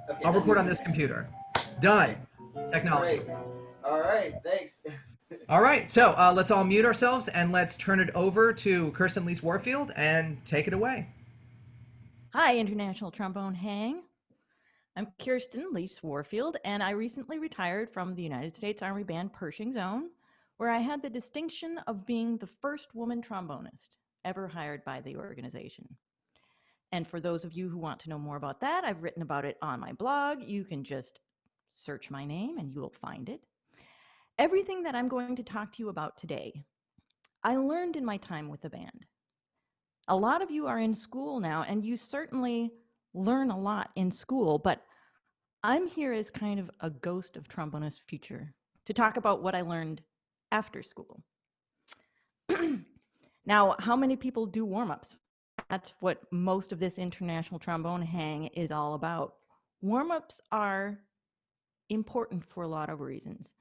Okay, I'll record on this computer. Done. Technology. Great. All right, thanks. All right, so let's all mute ourselves and let's turn it over to Kirsten Lies-Warfield and take it away. Hi, International Trombone Hang. I'm Kirsten Lee Warfield, and I recently retired from the United States Army Band Pershing Zone, where I had the distinction of being the first woman trombonist ever hired by the organization. And for those of you who want to know more about that, I've written about it on my blog. You can just search my name and you will find it. Everything that I'm going to talk to you about today, I learned in my time with the band. A lot of you are in school now, and you certainly learn a lot in school, but I'm here as kind of a ghost of trombonist future to talk about what I learned after school. Now, how many people do warm-ups? That's what most of this International Trombone Hang is all about. Warm-ups are important for a lot of reasons.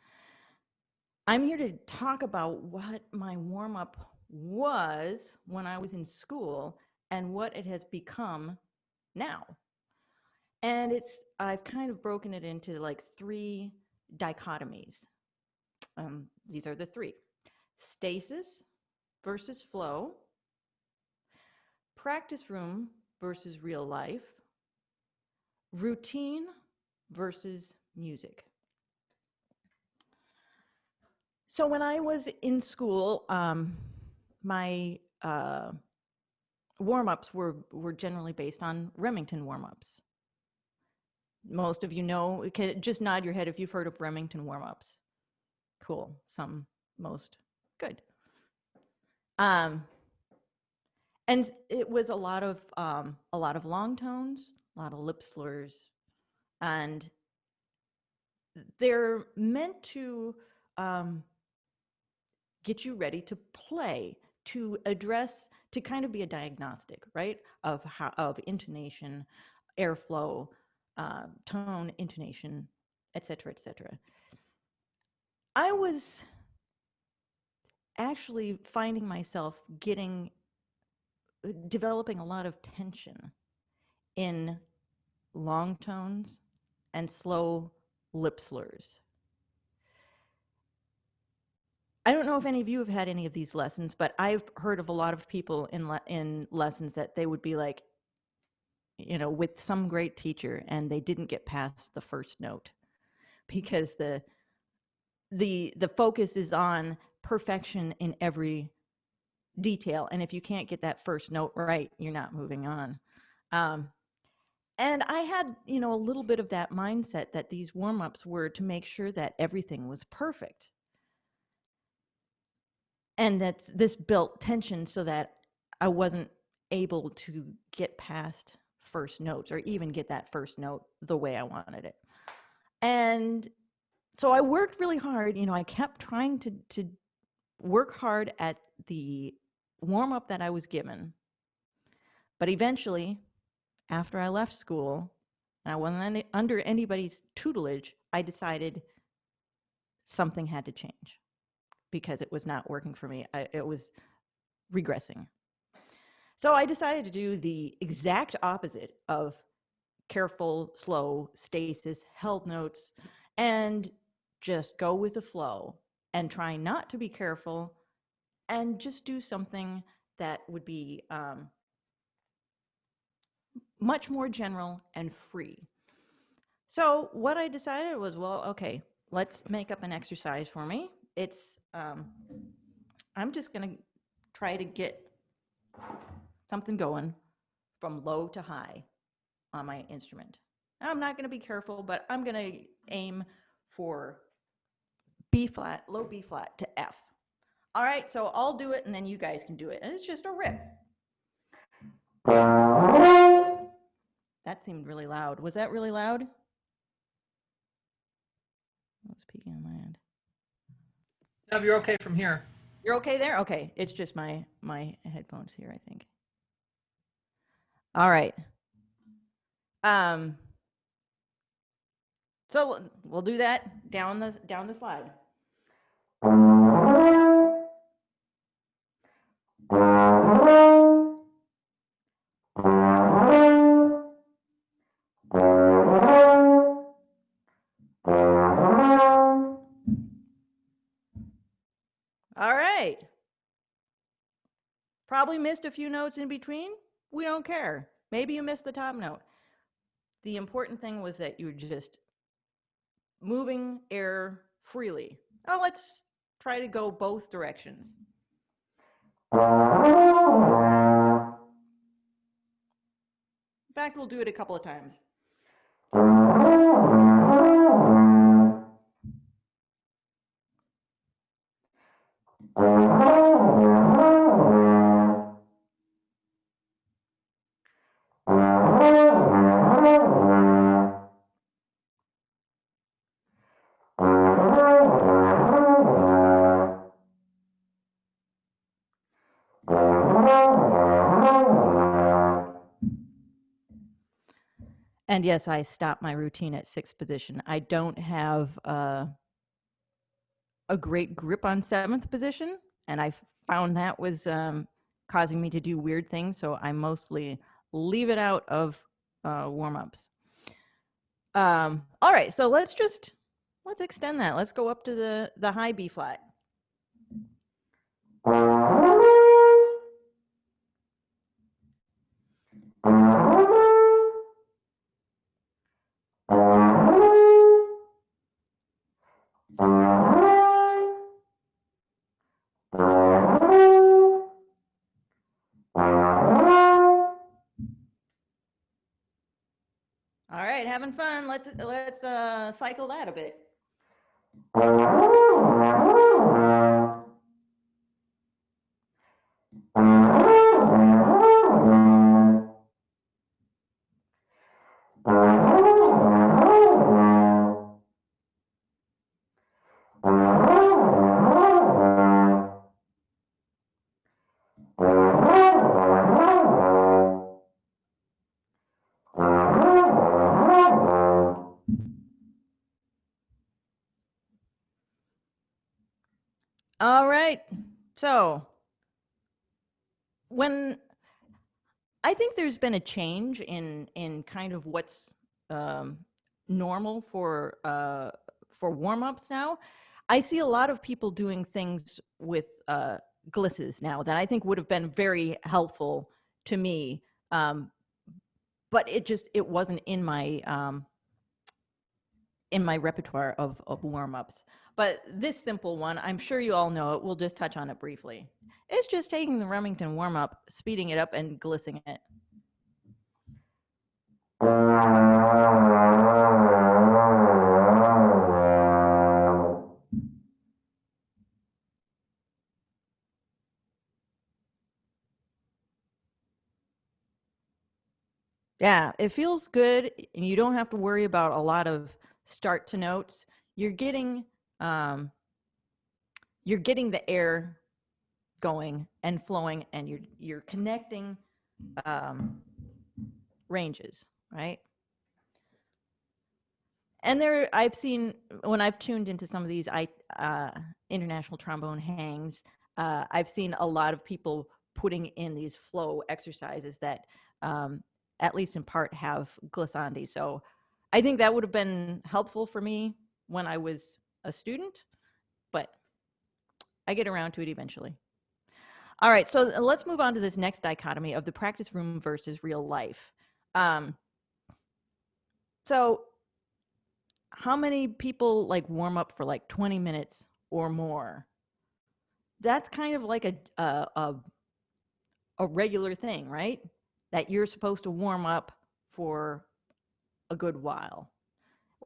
I'm here to talk about what my warm-up was when I was in school and what it has become now. And I've kind of broken it into like three dichotomies. These are the three: stasis versus flow, practice room versus real life, routine versus music. So when I was in school, my warm-ups were generally based on Remington warm-ups. Most of you know, just nod your head if you've heard of Remington warm-ups. Cool, some, most, good. And it was a lot of long tones, a lot of lip slurs, and they're meant to get you ready to play, to address, to kind of be a diagnostic, right, of intonation, airflow, tone, intonation, etc., etc. I was actually finding myself developing a lot of tension in long tones and slow lip slurs. I don't know if any of you have had any of these lessons, but I've heard of a lot of people in lessons that they would be like, you know, with some great teacher, and they didn't get past the first note because the focus is on perfection in every detail, and if you can't get that first note right, you're not moving on. And I had, you know, a little bit of that mindset that these warm-ups were to make sure that everything was perfect. And this built tension so that I wasn't able to get past first notes or even get that first note the way I wanted it. And so I worked really hard. You know, I kept trying to work hard at the warm-up that I was given. But eventually, after I left school, and I wasn't under anybody's tutelage, I decided something had to change because it was not working for me. It was regressing. So I decided to do the exact opposite of careful, slow, stasis, held notes, and just go with the flow and try not to be careful and just do something that would be much more general and free. So what I decided was, well, okay, let's make up an exercise for me. It's, I'm just going to try to get something going from low to high on my instrument. Now, I'm not going to be careful, but I'm going to aim for B flat, low B flat to F. All right, so I'll do it and then you guys can do it. And it's just a rip. That seemed really loud. Was that really loud? I was peeking on my end. No, you're okay from here. You're okay there? Okay, it's just my headphones here, I think. All right. So we'll do that down the slide. probably missed a few notes in between. We don't care. Maybe you missed the top note. The important thing was that you were just moving air freely. Oh, let's try to go both directions. In fact, we'll do it a couple of times. And yes, I stopped my routine at 6th position. I don't have a great grip on 7th position, and I found that was causing me to do weird things, so I mostly leave it out of warm-ups. All right, so let's extend that. Let's go up to the high B flat. All right, having fun. Let's cycle that a bit. All right, so when I think there's been a change in kind of what's normal for warm-ups now. I see a lot of people doing things with glisses now that I think would have been very helpful to me, but it wasn't in my repertoire of warm-ups. But this simple one, I'm sure you all know it. We'll just touch on it briefly. It's just taking the Remington warm-up, speeding it up, and glissing it. Yeah, it feels good, and you don't have to worry about a lot of start to notes. You're getting the air going and flowing, and you're connecting ranges, right? And I've seen when I've tuned into some of these international trombone hangs, I've seen a lot of people putting in these flow exercises that at least in part have glissandi. So I think that would have been helpful for me when I was a student, but I get around to it eventually. All right, so let's move on to this next dichotomy of the practice room versus real life. So how many people like warm up for like 20 minutes or more? That's kind of like a regular thing, right? That you're supposed to warm up for a good while,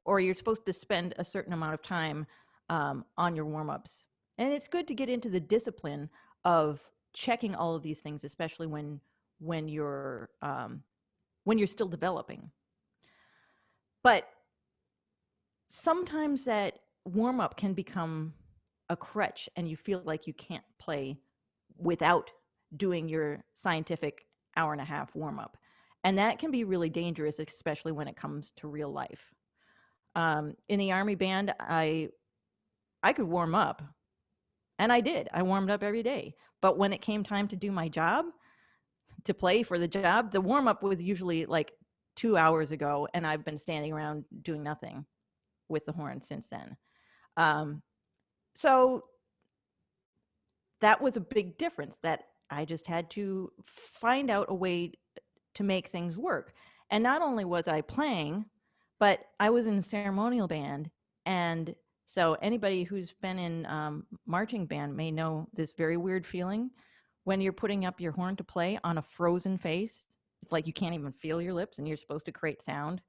or you're supposed to spend a certain amount of time on your warm-ups. And it's good to get into the discipline of checking all of these things, especially when you're still developing. But sometimes that warm-up can become a crutch, and you feel like you can't play without doing your scientific hour-and-a-half warm-up. And that can be really dangerous, especially when it comes to real life. In the Army band, I could warm up, and I did. I warmed up every day. But when it came time to do my job, to play for the job, the warm-up was usually like 2 hours ago, and I've been standing around doing nothing with the horn since then. So that was a big difference, that I just had to find out a way to make things work. And not only was I playing, but I was in a ceremonial band. And so anybody who's been in marching band may know this very weird feeling when you're putting up your horn to play on a frozen face. It's like you can't even feel your lips and you're supposed to create sound.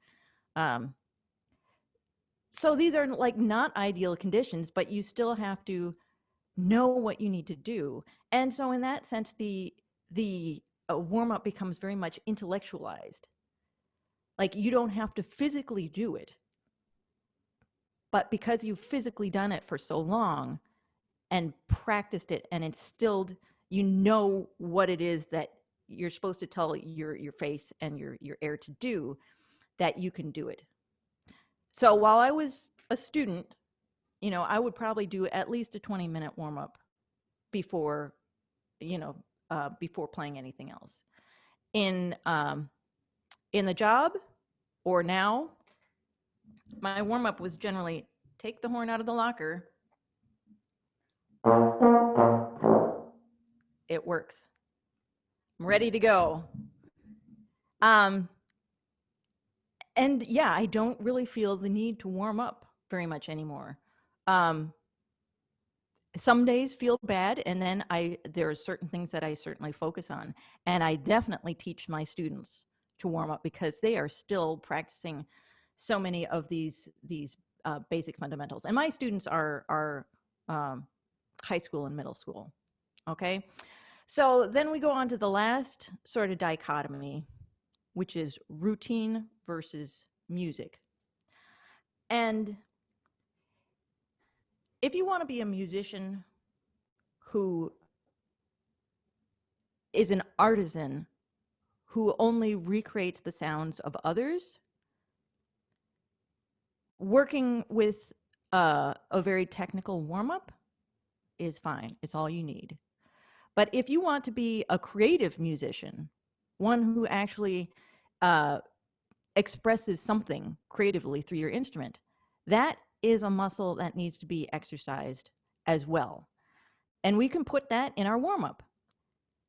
So these are like not ideal conditions, but you still have to know what you need to do. And so in that sense, the warm up becomes very much intellectualized. Like you don't have to physically do it, but because you've physically done it for so long and practiced it and instilled, you know what it is that you're supposed to tell your face and your air to do, that you can do it. So while I was a student, you know, I would probably do at least a 20-minute warm up before, before playing anything else. In the job or now, my warm up was generally take the horn out of the locker. It works. I'm ready to go. And yeah, I don't really feel the need to warm up very much anymore. Some days feel bad, and then there are certain things that I certainly focus on, and I definitely teach my students to warm up because they are still practicing so many of these basic fundamentals. And my students are high school and middle school. Okay, so then we go on to the last sort of dichotomy, which is routine versus music. And if you want to be a musician who is an artisan who only recreates the sounds of others, working with a very technical warm-up is fine. It's all you need. But if you want to be a creative musician, one who actually expresses something creatively through your instrument, that is a muscle that needs to be exercised as well. And we can put that in our warm-up.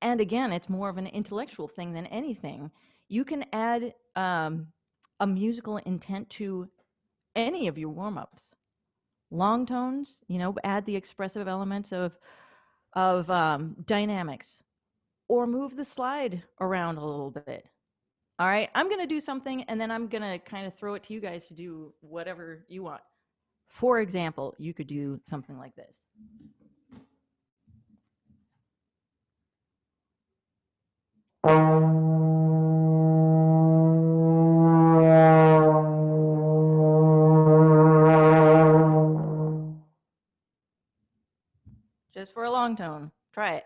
And again, it's more of an intellectual thing than anything. You can add a musical intent to any of your warm-ups. Long tones, add the expressive elements of dynamics, or move the slide around a little bit. All right, I'm going to do something, and then I'm going to kind of throw it to you guys to do whatever you want. For example, you could do something like this. Just for a long tone. Try it.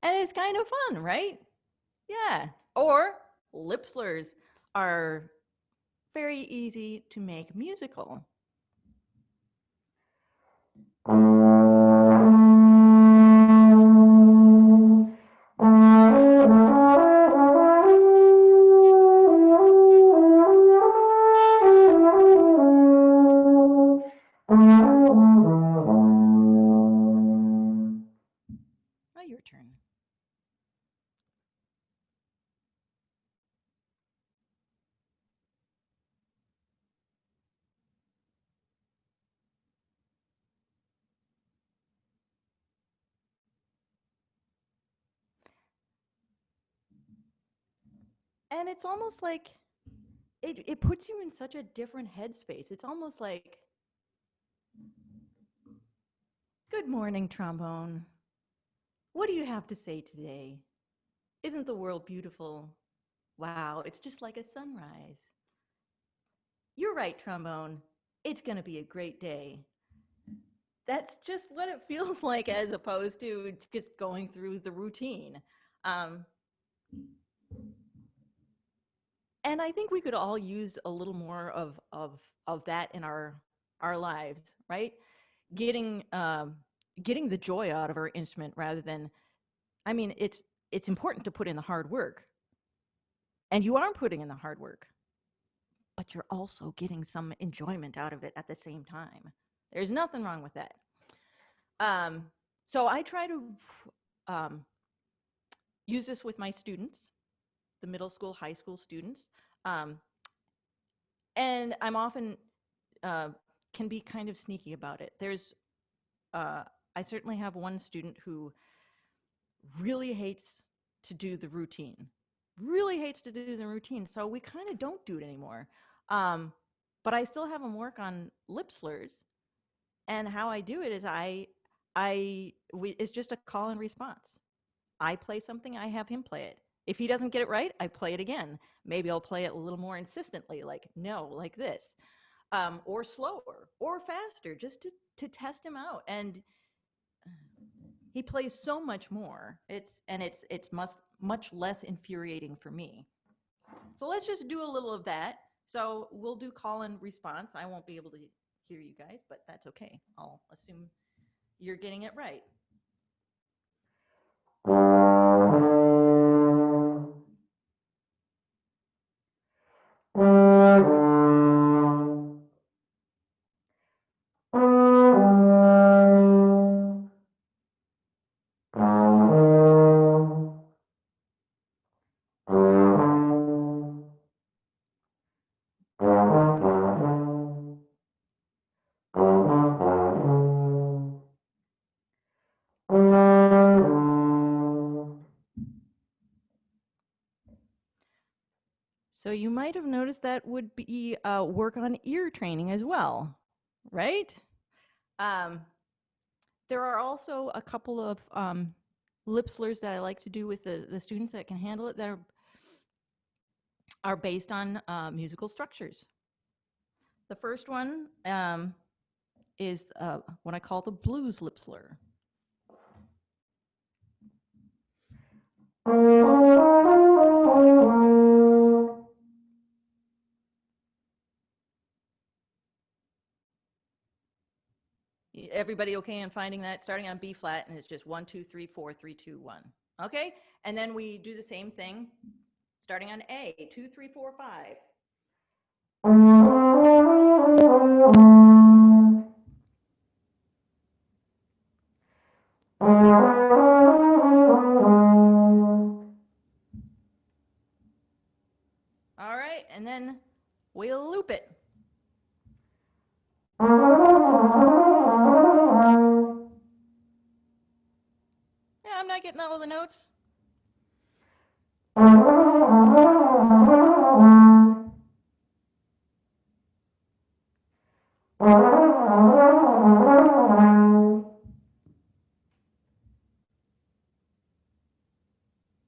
And it's kind of fun, right? Yeah. Or lip slurs are very easy to make musical. Oh, your turn. And it's almost like it puts you in such a different headspace. It's almost like, good morning, trombone. What do you have to say today? Isn't the world beautiful? Wow, it's just like a sunrise. You're right, trombone. It's going to be a great day. That's just what it feels like, as opposed to just going through the routine. And I think we could all use a little more of that in our lives, right? Getting the joy out of our instrument rather than, I mean, it's important to put in the hard work, and you are putting in the hard work, but you're also getting some enjoyment out of it at the same time. There's nothing wrong with that. So I try to use this with my students, the middle school, high school students. And I'm often can be kind of sneaky about it. I certainly have one student who really hates to do the routine. So we kind of don't do it anymore. But I still have him work on lip slurs. And how I do it is it's just a call and response. I play something, I have him play it. If he doesn't get it right, I play it again. Maybe I'll play it a little more insistently, like, no, like this. Or slower or faster, just to test him out. And he plays so much more. It's much less infuriating for me. So let's just do a little of that. So we'll do call and response. I won't be able to hear you guys, but that's okay. I'll assume you're getting it right. So you might have noticed that would be work on ear training as well, right? There are also a couple of lip slurs that I like to do with the students that can handle it that are based on musical structures. The first one is what I call the blues lip slur. Everybody okay in finding that? Starting on B flat, and it's just 1, 2, 3, 4, 3, 2, 1. Okay, and then we do the same thing, starting on A, 2, 3, 4, 5. All right, and then we'll loop it. Yeah, I'm not getting all of the notes.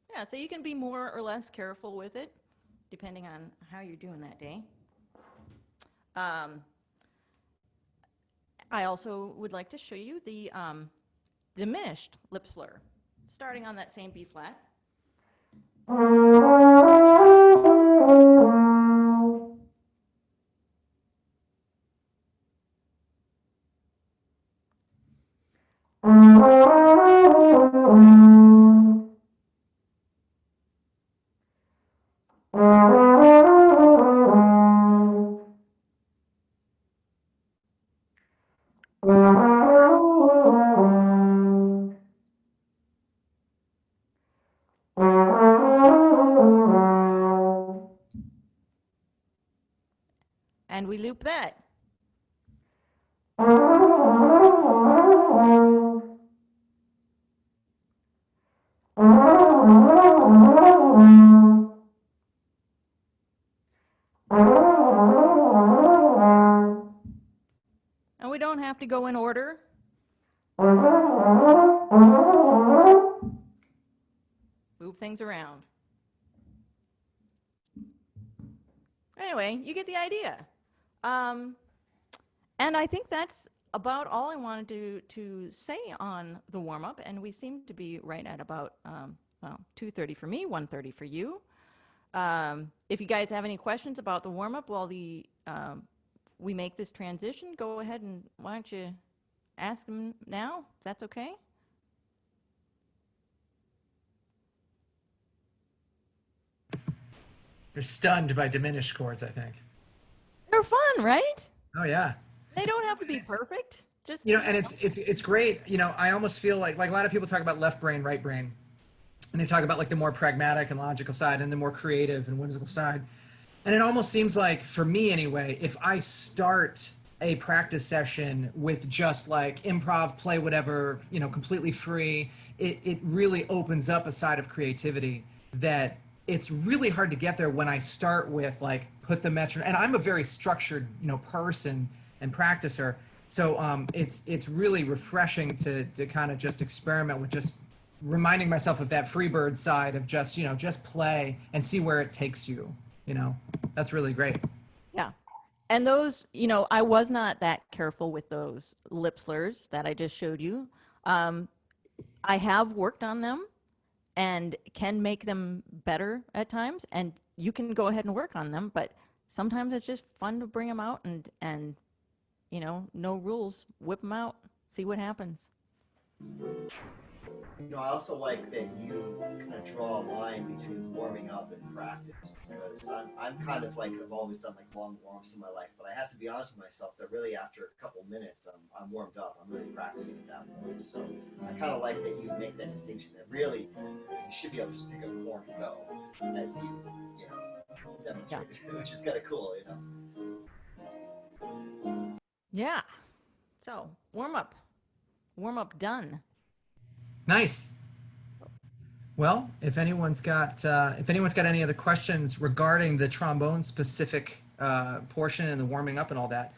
Yeah, so you can be more or less careful with it, depending on how you're doing that day. I also would like to show you the diminished lip slur, starting on that same B flat. And we loop that. And we don't have to go in order. Move things around. Anyway, you get the idea. And I think that's about all I wanted to say on the warm-up, and we seem to be right at about 2:30 for me, 1:30 for you. If you guys have any questions about the warm-up while we make this transition, go ahead and why don't you ask them now, if that's okay? They're stunned by diminished chords, I think. are fun, right? Oh yeah. They don't have to be perfect. Just And it's great. I almost feel like a lot of people talk about left brain, right brain, and they talk about like the more pragmatic and logical side and the more creative and whimsical side. And it almost seems like, for me anyway, if I start a practice session with just like improv, play whatever, completely free, it really opens up a side of creativity that it's really hard to get there when I start with like put the metronome. And I'm a very structured, person and practicer. So it's really refreshing to kind of just experiment with just reminding myself of that freebird side of just, just play and see where it takes you. That's really great. yeah. And those, I was not that careful with those lip slurs that I just showed you. I have worked on them and can make them better at times, and you can go ahead and work on them, but sometimes it's just fun to bring them out and no rules, whip them out, see what happens. I also like that you kind of draw a line between warming up and practice, because I'm kind of like, I've always done like long warm-ups in my life, but I have to be honest with myself that really after a couple minutes I'm warmed up. I'm really practicing at that point. So I kind of like that you make that distinction that really you should be able to just pick up a horn and go as you demonstrated, which is kind of cool, Yeah. So warm up done. Nice. Well, if anyone's got any other questions regarding the trombone specific portion and the warming up and all that,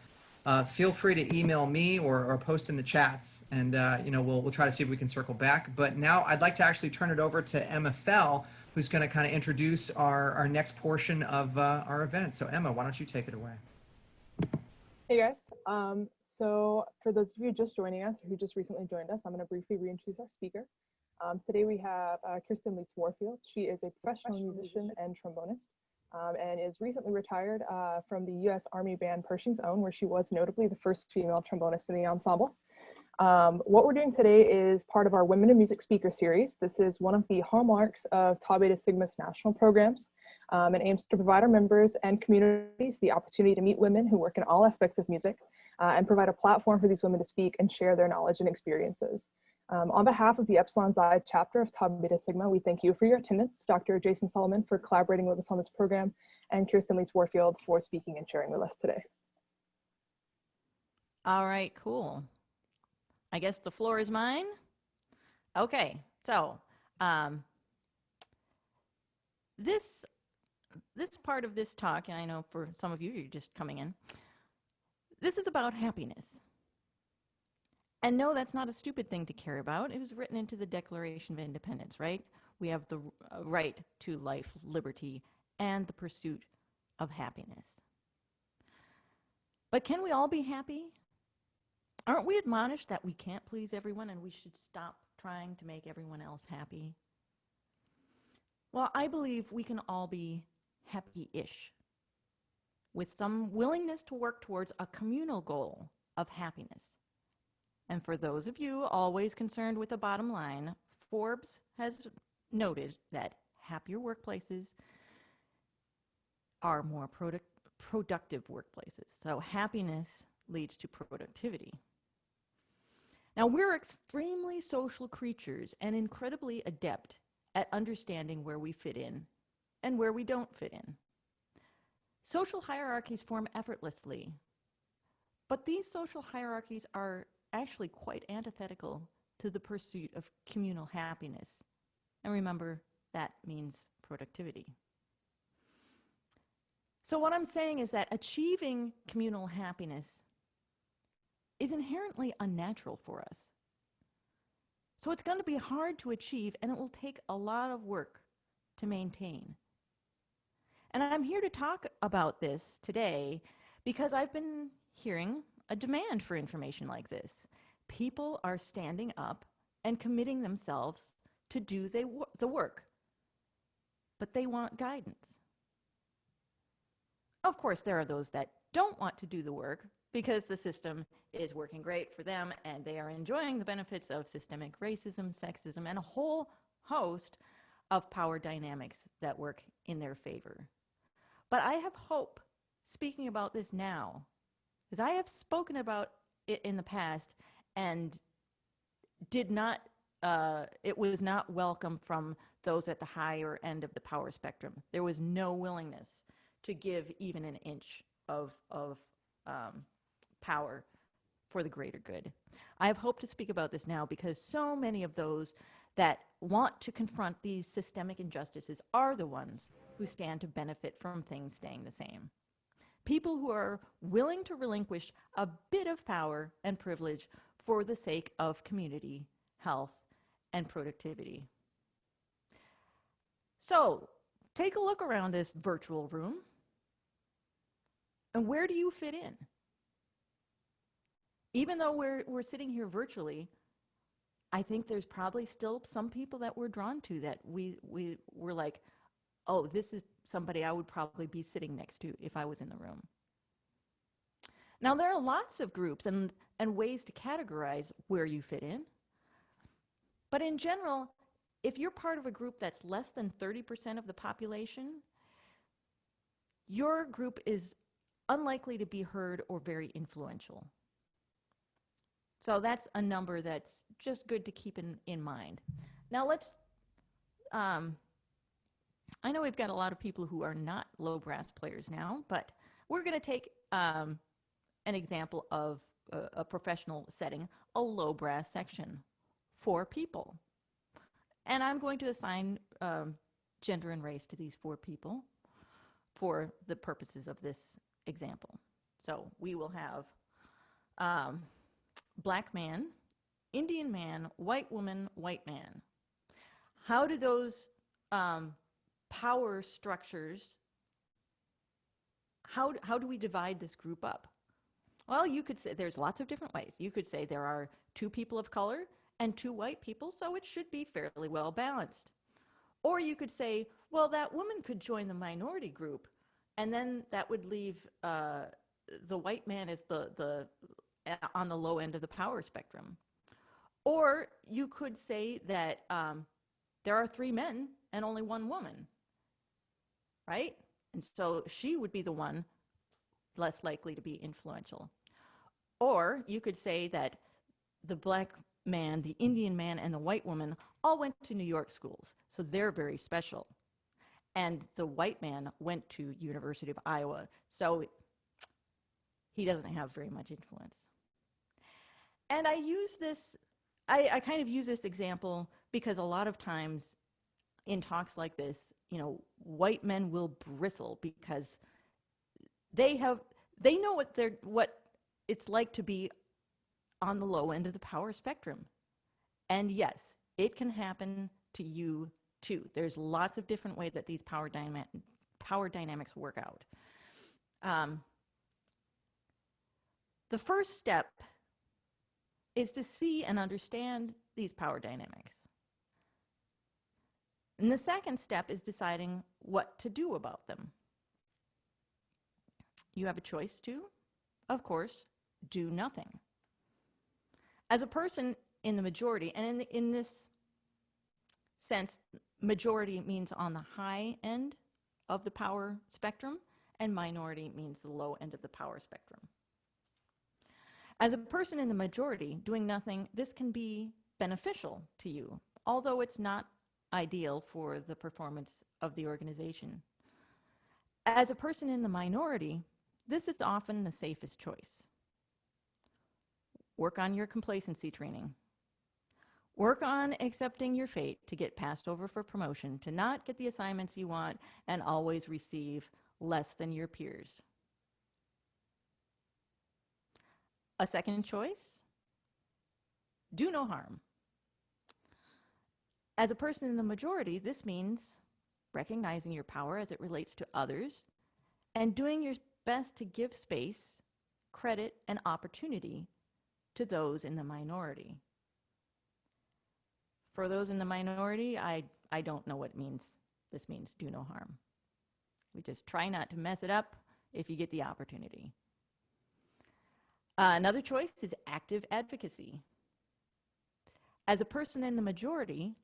feel free to email me or post in the chats, and we'll try to see if we can circle back. But now I'd like to actually turn it over to Emma Fell, who's going to kind of introduce our next portion of our event. So Emma, why don't you take it away? Hey guys. So for those of you just joining us or who just recently joined us, I'm going to briefly reintroduce our speaker. Today we have Kirsten Lies-Warfield. She is a professional musician and trombonist, and is recently retired from the U.S. Army Band Pershing's Own, where she was notably the first female trombonist in the ensemble. What we're doing today is part of our Women in Music speaker series. This is one of the hallmarks of Tau Beta Sigma's national programs, and aims to provide our members and communities the opportunity to meet women who work in all aspects of music, and provide a platform for these women to speak and share their knowledge and experiences. On behalf of the Epsilon Xi chapter of Tau Beta Sigma, we thank you for your attendance, Dr. Jason Solomon for collaborating with us on this program, and Kirsten Lies-Warfield for speaking and sharing with us today. All right, cool. I guess the floor is mine. Okay, so this part of this talk, and I know for some of you, you're just coming in, this is about happiness. And no, that's not a stupid thing to care about. It was written into the Declaration of Independence, right? We have the right to life, liberty, and the pursuit of happiness. But can we all be happy? Aren't we admonished that we can't please everyone and we should stop trying to make everyone else happy? Well, I believe we can all be happy-ish, with some willingness to work towards a communal goal of happiness. And for those of you always concerned with the bottom line, Forbes has noted that happier workplaces are more productive workplaces. So happiness leads to productivity. Now, we're extremely social creatures and incredibly adept at understanding where we fit in and where we don't fit in. Social hierarchies form effortlessly, but these social hierarchies are actually quite antithetical to the pursuit of communal happiness. And remember, that means productivity. So what I'm saying is that achieving communal happiness is inherently unnatural for us. So it's going to be hard to achieve, and it will take a lot of work to maintain. And I'm here to talk about this today because I've been hearing a demand for information like this. People are standing up and committing themselves to do the work, but they want guidance. Of course, there are those that don't want to do the work because the system is working great for them and they are enjoying the benefits of systemic racism, sexism, and a whole host of power dynamics that work in their favor. But I have hope speaking about this now? Because I have spoken about it in the past and did not, it was not welcome from those at the higher end of the power spectrum. There was no willingness to give even an inch of power for the greater good. I have hoped to speak about this now because so many of those that want to confront these systemic injustices are the ones who stand to benefit from things staying the same. People who are willing to relinquish a bit of power and privilege for the sake of community, health, and productivity. So, take a look around this virtual room. And where do you fit in? Even though we're sitting here virtually, I think there's probably still some people that we're drawn to that we were like, oh, this is somebody I would probably be sitting next to if I was in the room. Now, there are lots of groups and ways to categorize where you fit in. But in general, if you're part of a group that's less than 30% of the population, your group is unlikely to be heard or very influential. So that's a number that's just good to keep in mind. Now let's, I know we've got a lot of people who are not low brass players now, but we're going to take an example of a professional setting, a low brass section, 4 people. And I'm going to assign gender and race to these 4 people for the purposes of this example. So we will have Black man, Indian man, white woman, white man. How do those power structures, how do we divide this group up? Well, you could say there's lots of different ways. You could say there are 2 people of color and 2 white people, so it should be fairly well balanced. Or you could say, well, that woman could join the minority group, and then that would leave the white man as the on the low end of the power spectrum. Or you could say that there are 3 men and only 1 woman, right? And so she would be the one less likely to be influential. Or you could say that the black man, the Indian man, and the white woman all went to New York schools, so they're very special. And the white man went to University of Iowa, so he doesn't have very much influence. And I use this, I kind of use this example because a lot of times in talks like this, you know, white men will bristle because they know what it's like to be on the low end of the power spectrum. And yes, it can happen to you too. There's lots of different ways that these power dynamics work out. The first step is to see and understand these power dynamics. And the second step is deciding what to do about them. You have a choice to, of course, do nothing. As a person in the majority, and in this sense, majority means on the high end of the power spectrum, and minority means the low end of the power spectrum. As a person in the majority, doing nothing, this can be beneficial to you, although it's not ideal for the performance of the organization. As a person in the minority, this is often the safest choice. Work on your complacency training. Work on accepting your fate to get passed over for promotion, to not get the assignments you want, and always receive less than your peers. A second choice, do no harm. As a person in the majority, this means recognizing your power as it relates to others and doing your best to give space, credit, and opportunity to those in the minority. For those in the minority, I don't know what it means. This means do no harm. We just try not to mess it up if you get the opportunity. Another choice is active advocacy. As a person in the majority,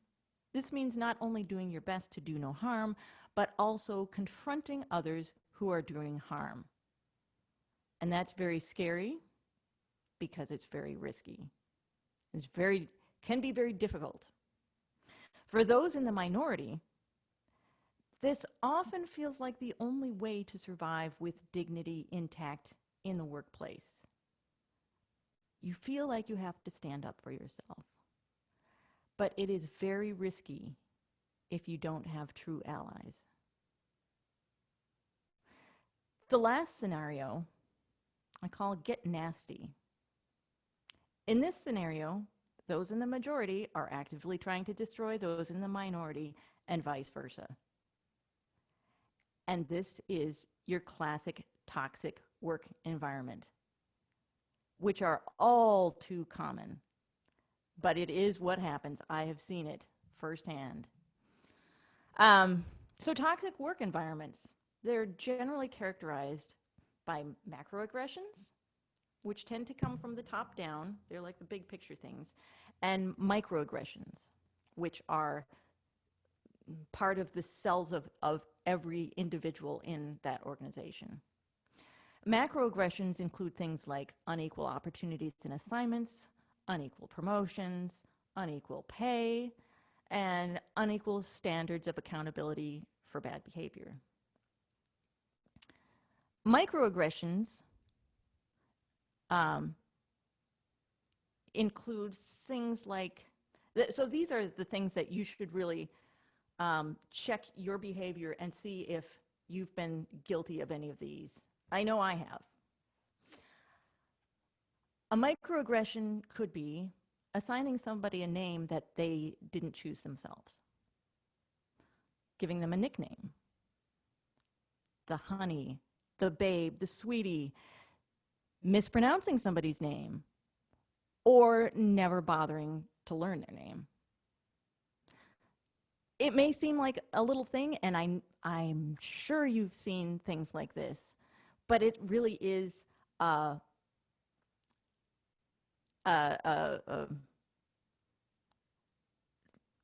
this means not only doing your best to do no harm, but also confronting others who are doing harm. And that's very scary because it's very risky. Can be very difficult. For those in the minority, this often feels like the only way to survive with dignity intact in the workplace. You feel like you have to stand up for yourself. But it is very risky if you don't have true allies. The last scenario I call get nasty. In this scenario, those in the majority are actively trying to destroy those in the minority and vice versa. And this is your classic toxic work environment, which are all too common. But it is what happens. I have seen it firsthand. So toxic work environments, they're generally characterized by macroaggressions, which tend to come from the top down. They're like the big picture things. And microaggressions, which are part of the cells of every individual in that organization. Macroaggressions include things like unequal opportunities in assignments, unequal promotions, unequal pay, and unequal standards of accountability for bad behavior. Microaggressions include things like, so these are the things that you should really check your behavior and see if you've been guilty of any of these. I know I have. A microaggression could be assigning somebody a name that they didn't choose themselves, giving them a nickname, the honey, the babe, the sweetie, mispronouncing somebody's name, or never bothering to learn their name. It may seem like a little thing, and I'm sure you've seen things like this, but it really is a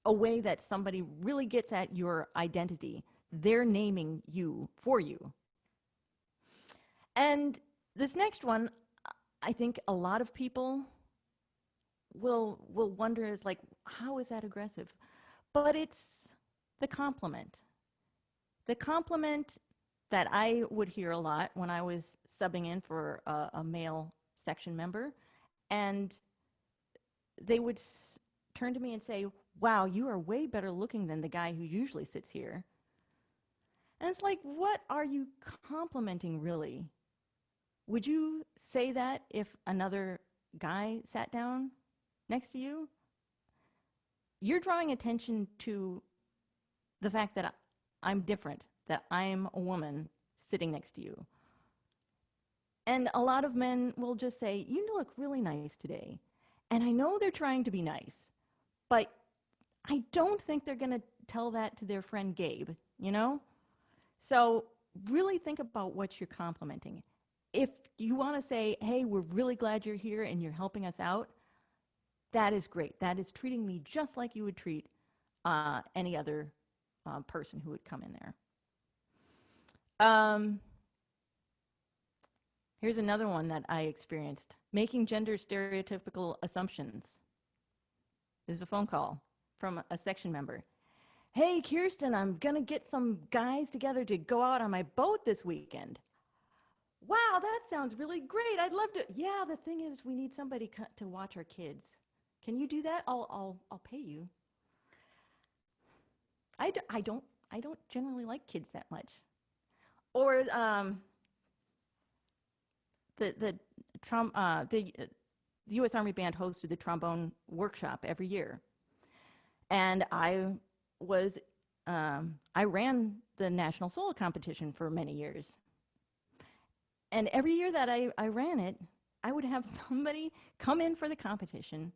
way that somebody really gets at your identity. They're naming you for you. And this next one, I think a lot of people will wonder, is like, how is that aggressive? But it's the compliment. The compliment that I would hear a lot when I was subbing in for a male section member, and they would turn to me and say, wow, you are way better looking than the guy who usually sits here. And it's like, what are you complimenting, really? Would you say that if another guy sat down next to you? You're drawing attention to the fact that I'm different, that I'm a woman sitting next to you. And a lot of men will just say, you look really nice today. And I know they're trying to be nice, but I don't think they're going to tell that to their friend Gabe, you know? So really think about what you're complimenting. If you want to say, hey, we're really glad you're here and you're helping us out, that is great. That is treating me just like you would treat any other person who would come in there. Here's another one that I experienced. Making gender stereotypical assumptions. This is a phone call from a section member. Hey, Kirsten, I'm going to get some guys together to go out on my boat this weekend. Wow, that sounds really great. I'd love to. Yeah, the thing is, we need somebody to watch our kids. Can you do that? I'll pay you. I don't generally like kids that much. Or the U.S. Army Band hosted the trombone workshop every year, and I ran the national solo competition for many years. And every year that I ran it, I would have somebody come in for the competition,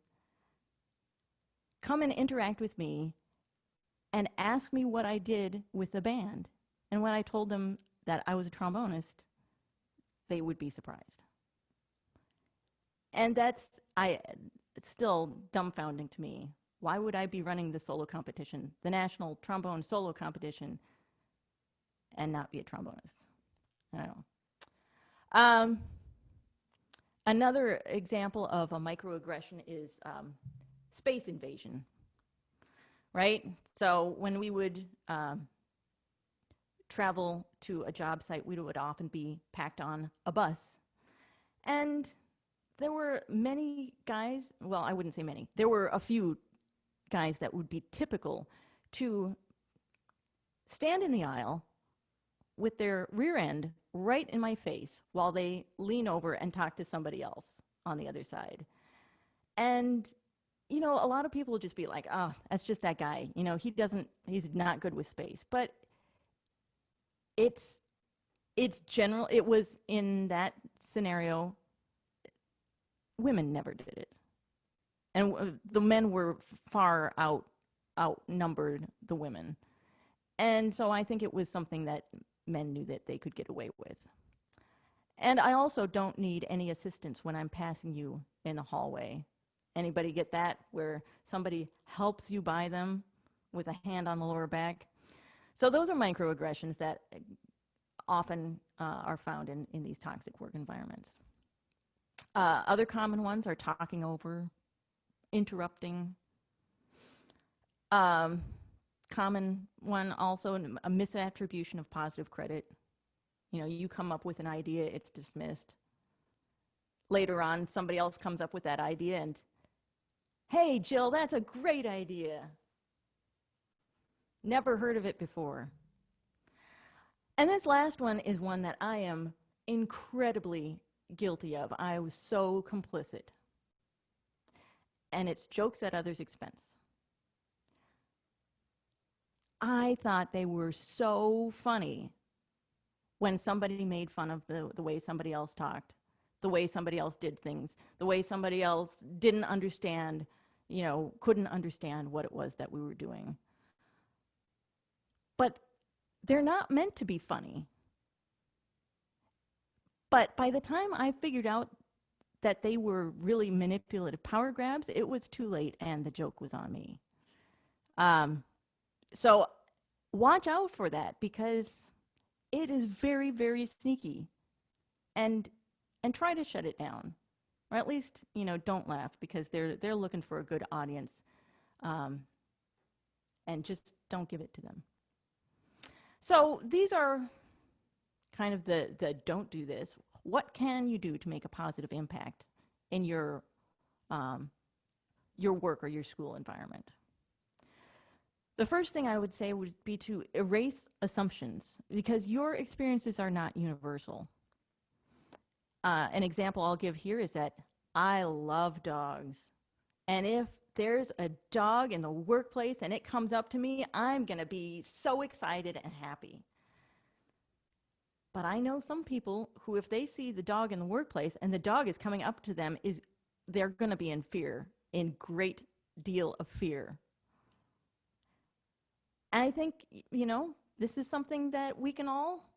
come and interact with me, and ask me what I did with the band. And when I told them that I was a trombonist, they would be surprised. And it's still dumbfounding to me. Why would I be running the solo competition, the national trombone solo competition, and not be a trombonist? I don't know. Another example of a microaggression is space invasion, right? So when we would travel to a job site, we would often be packed on a bus. And there were many guys, well, I wouldn't say many, there were a few guys that would be typical to stand in the aisle with their rear end right in my face while they lean over and talk to somebody else on the other side. And, you know, a lot of people would just be like, oh, that's just that guy. You know, he's not good with space. But it's general. It was in that scenario, women never did it. And the men were far outnumbered the women. And so I think it was something that men knew that they could get away with. And I also don't need any assistance when I'm passing you in the hallway. Anybody get that? Where somebody helps you by them with a hand on the lower back? So those are microaggressions that often are found in these toxic work environments. Other common ones are talking over, interrupting. Common one also, a misattribution of positive credit. You know, you come up with an idea, it's dismissed. Later on, somebody else comes up with that idea and, hey, Jill, that's a great idea. Never heard of it before. And this last one is one that I am incredibly guilty of. I was so complicit. And it's jokes at others' expense. I thought they were so funny when somebody made fun of the way somebody else talked, the way somebody else did things, the way somebody else didn't understand, you know, couldn't understand what it was that we were doing. But they're not meant to be funny. But by the time I figured out that they were really manipulative power grabs, it was too late and the joke was on me. So watch out for that, because it is very, very sneaky, and try to shut it down, or at least, you know, don't laugh, because they're looking for a good audience, and just don't give it to them. So these are kind of the don't do this. What can you do to make a positive impact in your work or your school environment? The first thing I would say would be to erase assumptions, because your experiences are not universal. An example I'll give here is that I love dogs. And if there's a dog in the workplace and it comes up to me, I'm going to be so excited and happy. But I know some people who, if they see the dog in the workplace and the dog is coming up to them, they're going to be in fear, in great deal of fear. And I think, you know, this is something that we can all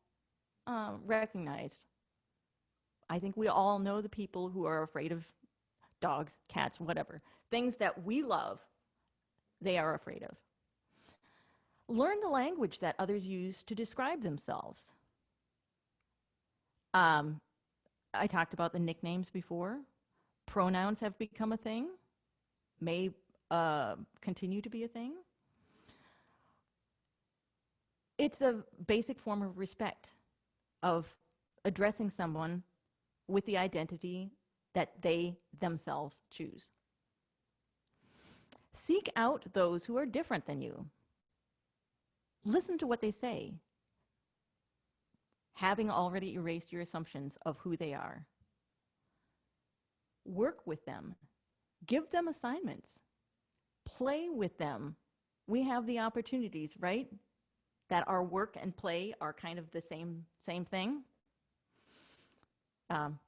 recognize. I think we all know the people who are afraid of dogs, cats, whatever. Things that we love, they are afraid of. Learn the language that others use to describe themselves. I talked about the nicknames before. Pronouns have become a thing, may continue to be a thing. It's a basic form of respect, of addressing someone with the identity that they themselves choose. Seek out those who are different than you. Listen to what they say, having already erased your assumptions of who they are. Work with them. Give them assignments. Play with them. We have the opportunities, right? That our work and play are kind of the same thing. I'm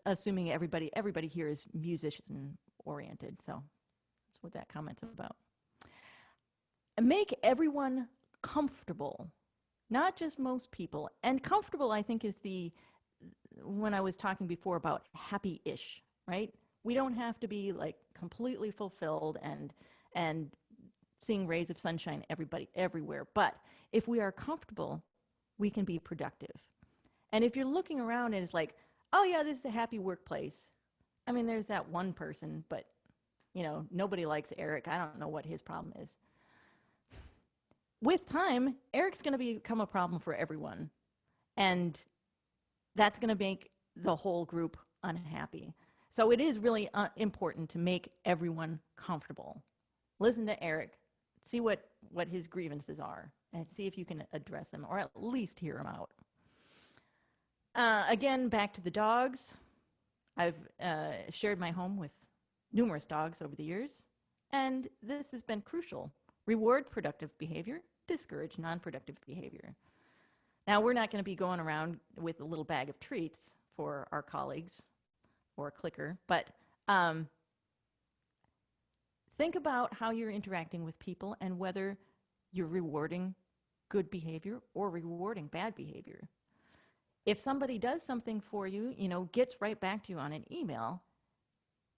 assuming everybody here is musician oriented, so that's what that comment's about. And make everyone comfortable, not just most people. And comfortable, I think, is when I was talking before about happy-ish, right? We don't have to be like completely fulfilled and seeing rays of sunshine everywhere. But if we are comfortable, we can be productive. And if you're looking around and it's like, oh yeah, this is a happy workplace. I mean, there's that one person, but nobody likes Eric. I don't know what his problem is. With time, Eric's going to become a problem for everyone. And that's going to make the whole group unhappy. So it is really important to make everyone comfortable. Listen to Eric, see what his grievances are, and see if you can address them, or at least hear them out. Again, back to the dogs. I've shared my home with numerous dogs over the years, and this has been crucial. Reward productive behavior, discourage non-productive behavior. Now, we're not going to be going around with a little bag of treats for our colleagues or a clicker, but think about how you're interacting with people and whether you're rewarding good behavior or rewarding bad behavior. If somebody does something for you, gets right back to you on an email,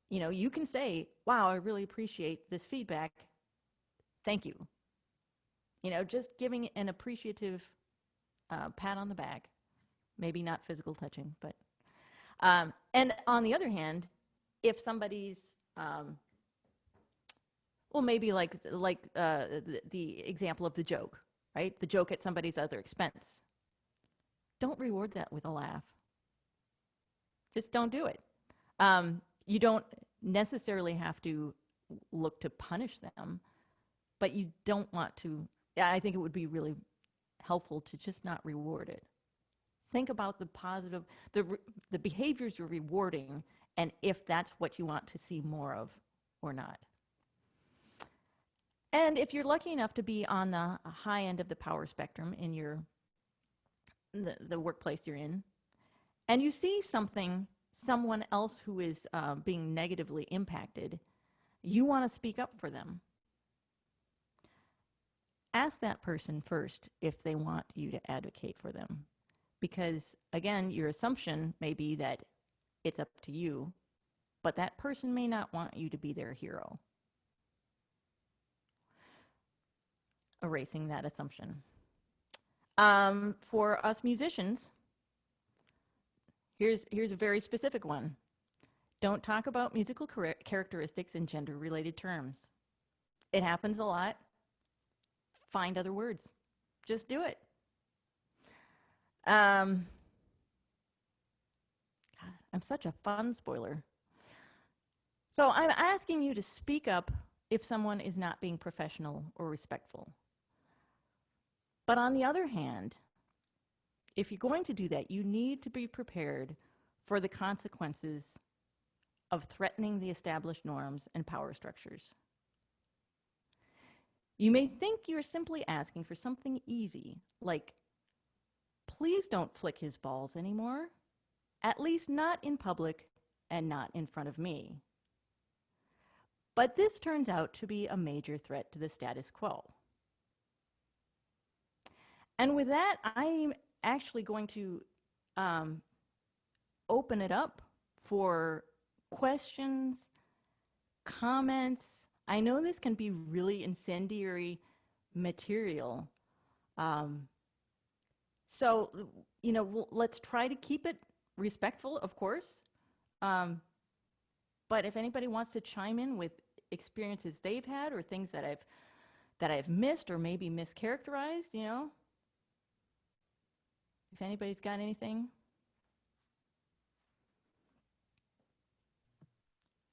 you can say, wow, I really appreciate this feedback. Thank you. Just giving an appreciative pat on the back, maybe not physical touching, but, and on the other hand, if somebody's, well, maybe like the example of the joke, right? The joke at somebody's other expense. Don't reward that with a laugh. Just don't do it. You don't necessarily have to look to punish them, but you don't want to. I think it would be really helpful to just not reward it. Think about the positive, the behaviors you're rewarding, and if that's what you want to see more of or not. And if you're lucky enough to be on the high end of the power spectrum in the workplace you're in, and you see someone else who is being negatively impacted, you want to speak up for them. Ask that person first if they want you to advocate for them. Because, again, your assumption may be that it's up to you, but that person may not want you to be their hero. Erasing that assumption. For us musicians, here's a very specific one. Don't talk about musical characteristics in gender-related terms. It happens a lot. Find other words. Just do it. God, I'm such a fun spoiler. So I'm asking you to speak up if someone is not being professional or respectful. But on the other hand, if you're going to do that, you need to be prepared for the consequences of threatening the established norms and power structures. You may think you're simply asking for something easy, like, please don't flick his balls anymore, at least not in public and not in front of me. But this turns out to be a major threat to the status quo. And with that, I'm actually going to open it up for questions, comments. I know this can be really incendiary material. So, let's try to keep it respectful, of course. But if anybody wants to chime in with experiences they've had or things that I've missed or maybe mischaracterized, if anybody's got anything.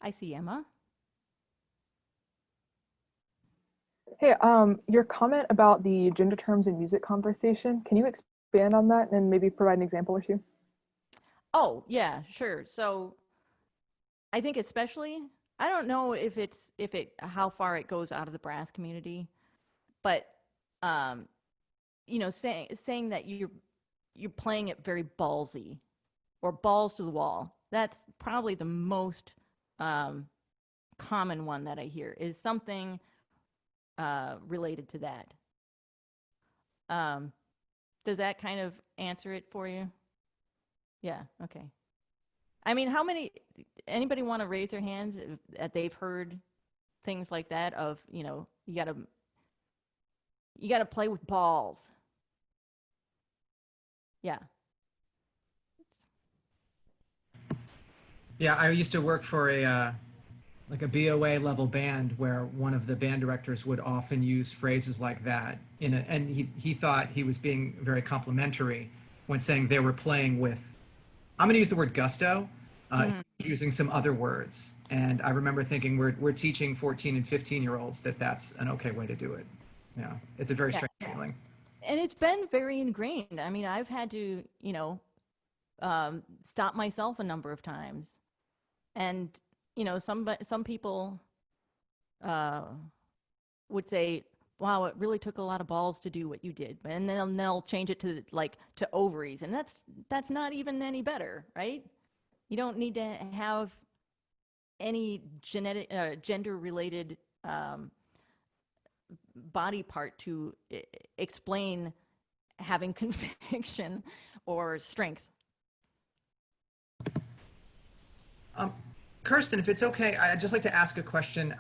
I see Emma. Hey, your comment about the gender terms in music conversation, can you expand on that and maybe provide an example or two? Oh, yeah, sure. So I think especially, I don't know if how far it goes out of the brass community, but saying that you're playing it very ballsy or balls to the wall. That's probably the most common one that I hear is something related to that. Does that kind of answer it for you? Yeah, okay. I mean, anybody want to raise their hands that they've heard things like that of, you gotta play with balls. Yeah. Yeah, I used to work for a like a BOA level band where one of the band directors would often use phrases like that and he thought he was being very complimentary when saying they were playing with, I'm going to use the word gusto, using some other words. And I remember thinking we're teaching 14 and 15-year-olds that that's an okay way to do it. Yeah, it's a very strange feeling. And it's been very ingrained. I mean, I've had to, stop myself a number of times. And, some people would say, wow, it really took a lot of balls to do what you did. And then they'll change it to to ovaries. And that's not even any better, right? You don't need to have any gender related body part to explain having conviction or strength. Kirsten, if it's okay, I'd just like to ask a question.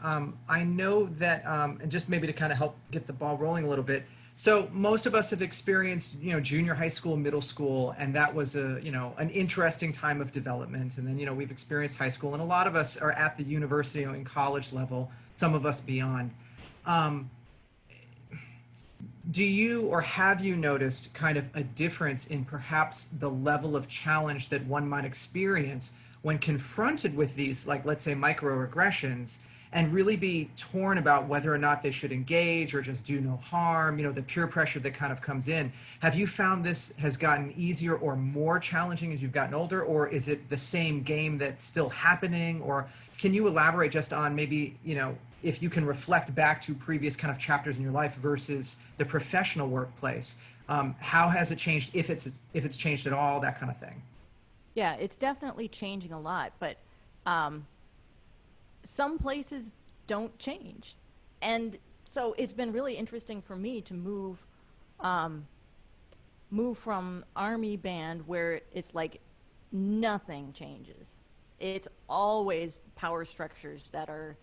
I know that, and just maybe to kind of help get the ball rolling a little bit. So most of us have experienced, junior high school, middle school, and that was an interesting time of development. And then, we've experienced high school, and a lot of us are at the university, in college level, some of us beyond. Do you or have you noticed kind of a difference in perhaps the level of challenge that one might experience when confronted with these, like, let's say, microaggressions, and really be torn about whether or not they should engage or just do no harm, the peer pressure that kind of comes in? Have you found this has gotten easier or more challenging as you've gotten older, or is it the same game that's still happening? Or can you elaborate just on maybe, if you can reflect back to previous kind of chapters in your life versus the professional workplace? How has it changed, if it's changed at all, that kind of thing? Yeah, it's definitely changing a lot, but some places don't change. And so it's been really interesting for me to move from Army band, where it's like nothing changes. It's always power structures that are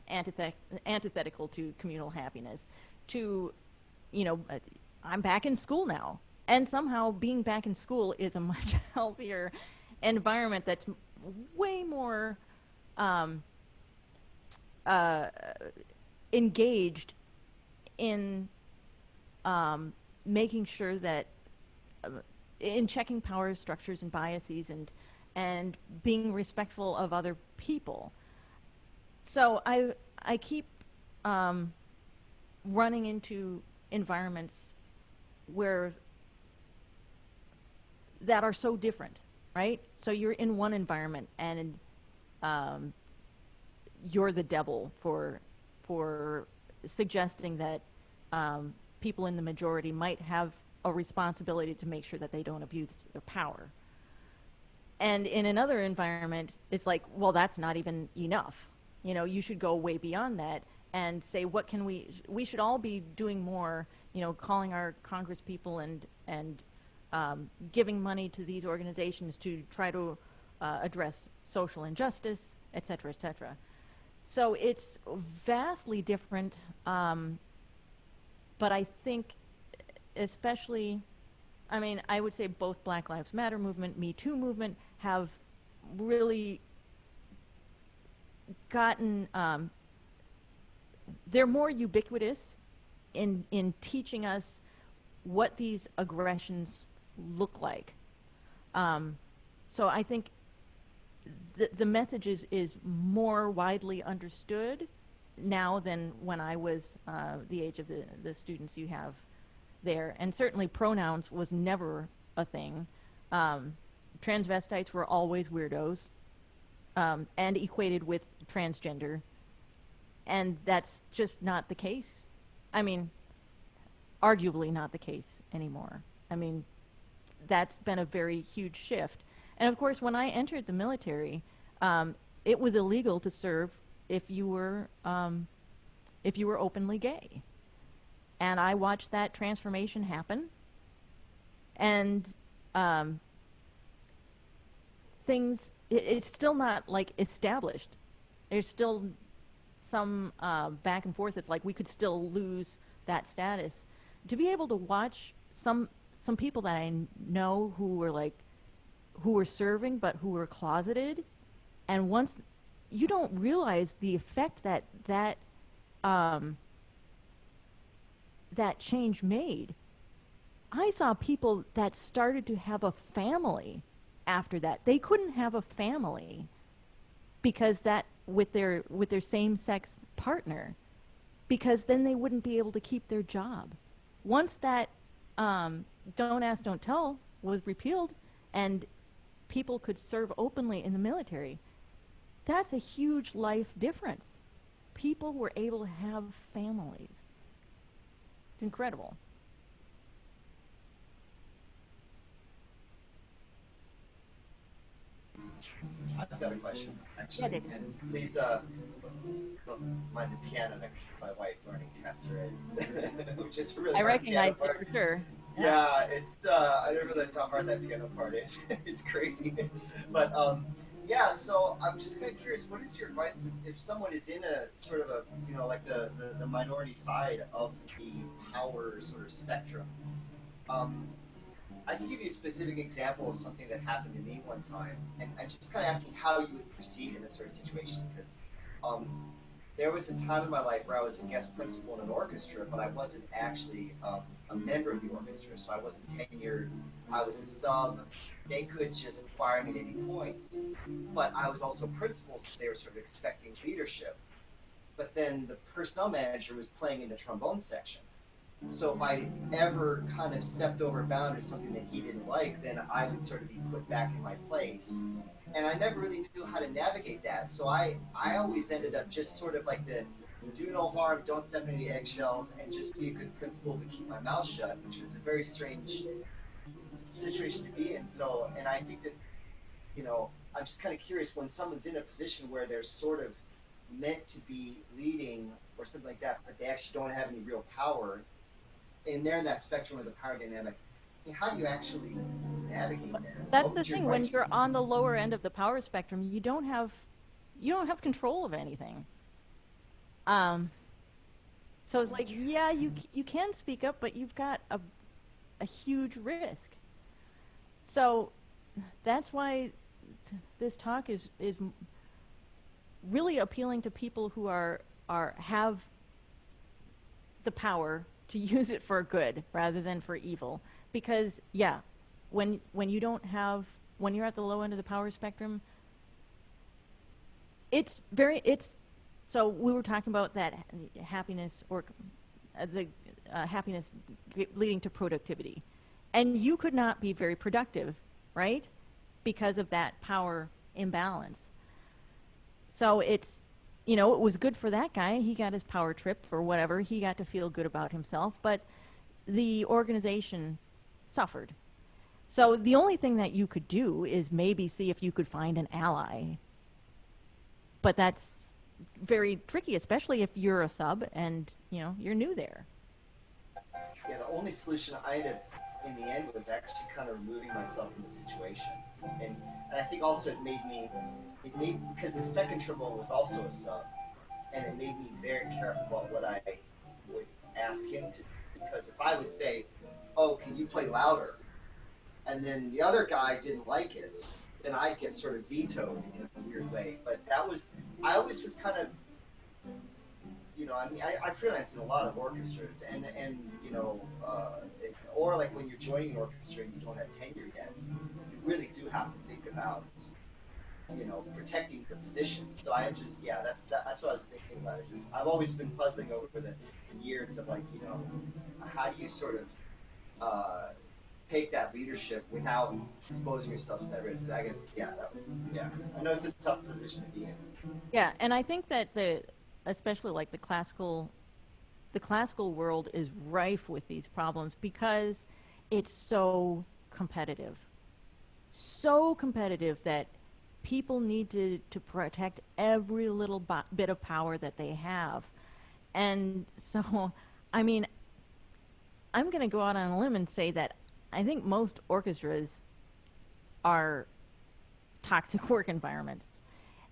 antithetical to communal happiness, to, I'm back in school now. And somehow being back in school is a much healthier environment that's way more engaged in making sure that in checking power structures and biases and being respectful of other people. So I keep running into environments that are so different, right? So you're in one environment and you're the devil for suggesting that people in the majority might have a responsibility to make sure that they don't abuse their power. And in another environment, it's like, well, that's not even enough. You should go way beyond that and say, what can we should all be doing more, calling our Congress people and giving money to these organizations to try to address social injustice, et cetera, et cetera. So it's vastly different, but I think especially, I would say both Black Lives Matter movement, Me Too movement have really gotten, they're more ubiquitous in teaching us what these aggressions look like. So I think the message is more widely understood now than when I was the age of the students you have there. And certainly pronouns was never a thing. Transvestites were always weirdos and equated with transgender. And that's just not the case. Arguably not the case anymore. That's been a very huge shift. And of course, when I entered the military, it was illegal to serve if you were openly gay. And I watched that transformation happen. And it's still not like established. There's still some back and forth. It's like we could still lose that status. To be able to watch some people that I know who who were serving but who were closeted, and once you don't realize the effect that that change made. I saw people that started to have a family after that. They couldn't have a family because that with their same-sex partner, because then they wouldn't be able to keep their job. Once that don't ask, don't tell was repealed and people could serve openly in the military, that's a huge life difference. People were able to have families. It's incredible. I've got a question, actually. Yeah, David. And please don't mind the piano next to my wife learning Castor, which is really I hard recognize piano it part. for sure. Yeah, it's I didn't realize how hard that piano part is. It's crazy. But yeah, so I'm just kind of curious, what is your advice to, if someone is in a sort of a, you know, like the minority side of the power sort of spectrum? I can give you a specific example of something that happened to me one time, and I'm just kind of asking how you would proceed in this sort of situation, because there was a time in my life where I was a guest principal in an orchestra, but I wasn't actually a member of the orchestra, so I wasn't tenured. I was a sub. They could just fire me at any point, but I was also principal, so they were sort of expecting leadership. But then the personnel manager was playing in the trombone section. So if I ever kind of stepped over a boundary, something that he didn't like, then I would sort of be put back in my place. And I never really knew how to navigate that. So I always ended up just sort of like the do no harm, don't step in any eggshells, and just be a good principal but keep my mouth shut, which was a very strange situation to be in. So, and I think that, you know, I'm just kind of curious, when someone's in a position where they're sort of meant to be leading or something like that, but they actually don't have any real power, and they're in that spectrum of the power dynamic, I mean, how do you actually navigate that? That's the thing. When you're on the lower end of the power spectrum, you don't have control of anything. So it's like, yeah, you can speak up, but you've got a huge risk. So that's why this talk is really appealing to people who have the power to use it for good rather than for evil. Because yeah, when you're at the low end of the power spectrum, so we were talking about that happiness, or the happiness leading to productivity, and you could not be very productive, right, because of that power imbalance. So it's, you know, it was good for that guy. He got his power trip or whatever. He got to feel good about himself, but the organization suffered. So the only thing that you could do is maybe see if you could find an ally. But that's very tricky, especially if you're a sub and, you know, you're new there. Yeah, the only solution I ended in the end was actually kind of removing myself from the situation. And I think also it made because the second trombone was also a sub, and it made me very careful about what I would ask him to do. Because if I would say, oh, can you play louder? And then the other guy didn't like it, then I'd get sort of vetoed in a weird way. But I always was kind of, you know, I mean, I freelance in a lot of orchestras, and you know, or like when you're joining an orchestra and you don't have tenure yet, you really do have to think about, you know, protecting your position. So I just, yeah, that's what I was thinking about. I've always been puzzling over the years of, like, you know, how do you sort of take that leadership without exposing yourself to that risk? I guess, yeah, I know it's a tough position to be in. Yeah, and I think that especially like the classical world is rife with these problems because it's so competitive that people need to protect every little bit of power that they have. And so, I mean, I'm going to go out on a limb and say that I think most orchestras are toxic work environments.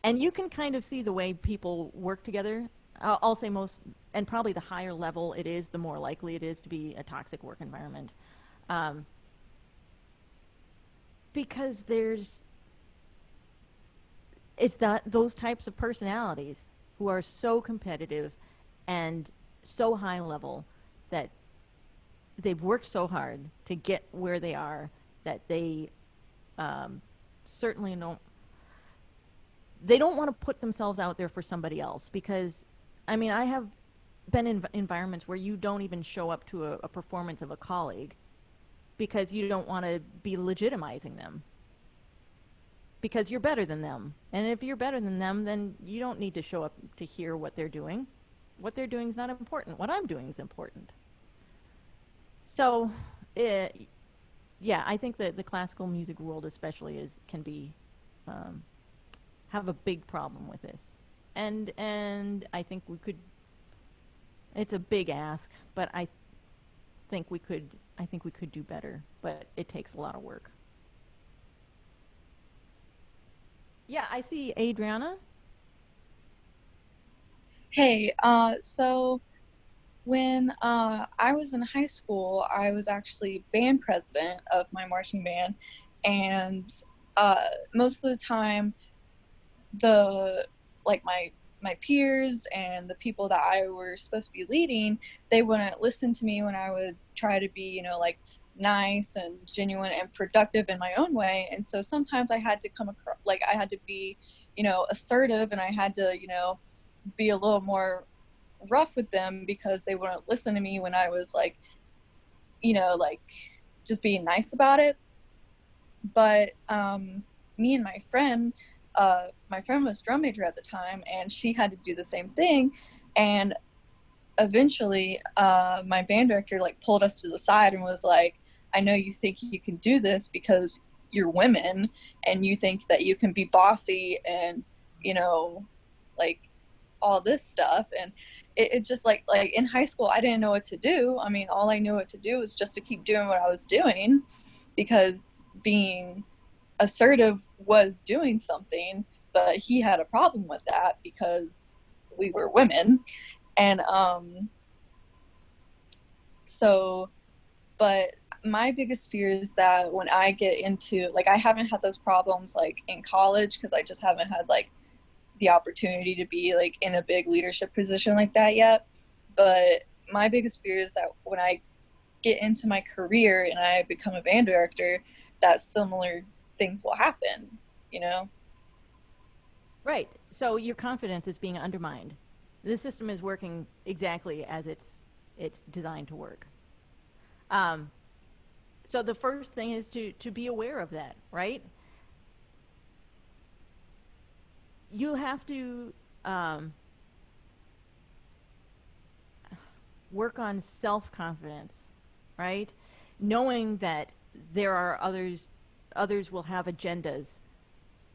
And you can kind of see the way people work together. I'll say most, and probably the higher level it is, the more likely it is to be a toxic work environment. because it's that those types of personalities who are so competitive and so high level that they've worked so hard to get where they are that they certainly they don't want to put themselves out there for somebody else. Because I mean, I have been in environments where you don't even show up to a performance of a colleague because you don't want to be legitimizing them, because you're better than them. And if you're better than them, then you don't need to show up to hear what they're doing. What they're doing is not important. What I'm doing is important. So, yeah, I think that the classical music world especially can be, have a big problem with this. And I think we could, it's a big ask, but I think we could do better, but it takes a lot of work. Yeah, I see Adriana. Hey, so when I was in high school, I was actually band president of my marching band, and most of the time, my peers and the people that I were supposed to be leading, they wouldn't listen to me when I would try to be, like nice and genuine and productive in my own way. And so sometimes I had to come across, I had to be, assertive, and I had to, be a little more rough with them because they wouldn't listen to me when I was just being nice about it. But me and my friend was drum major at the time, and she had to do the same thing. And eventually my band director pulled us to the side and was like, I know you think you can do this because you're women and you think that you can be bossy and all this stuff. And it's just like in high school I didn't know what to do. I mean, all I knew what to do was just to keep doing what I was doing, because being assertive was doing something, but he had a problem with that because we were women. And but my biggest fear is that when I get into I haven't had those problems in college, because I just haven't had the opportunity to be in a big leadership position like that yet. But my biggest fear is that when I get into my career and I become a band director, that similar things will happen, Right. So your confidence is being undermined. The system is working exactly as it's designed to work. So the first thing is to be aware of that, right? You have to work on self-confidence, right? Knowing that there are others will have agendas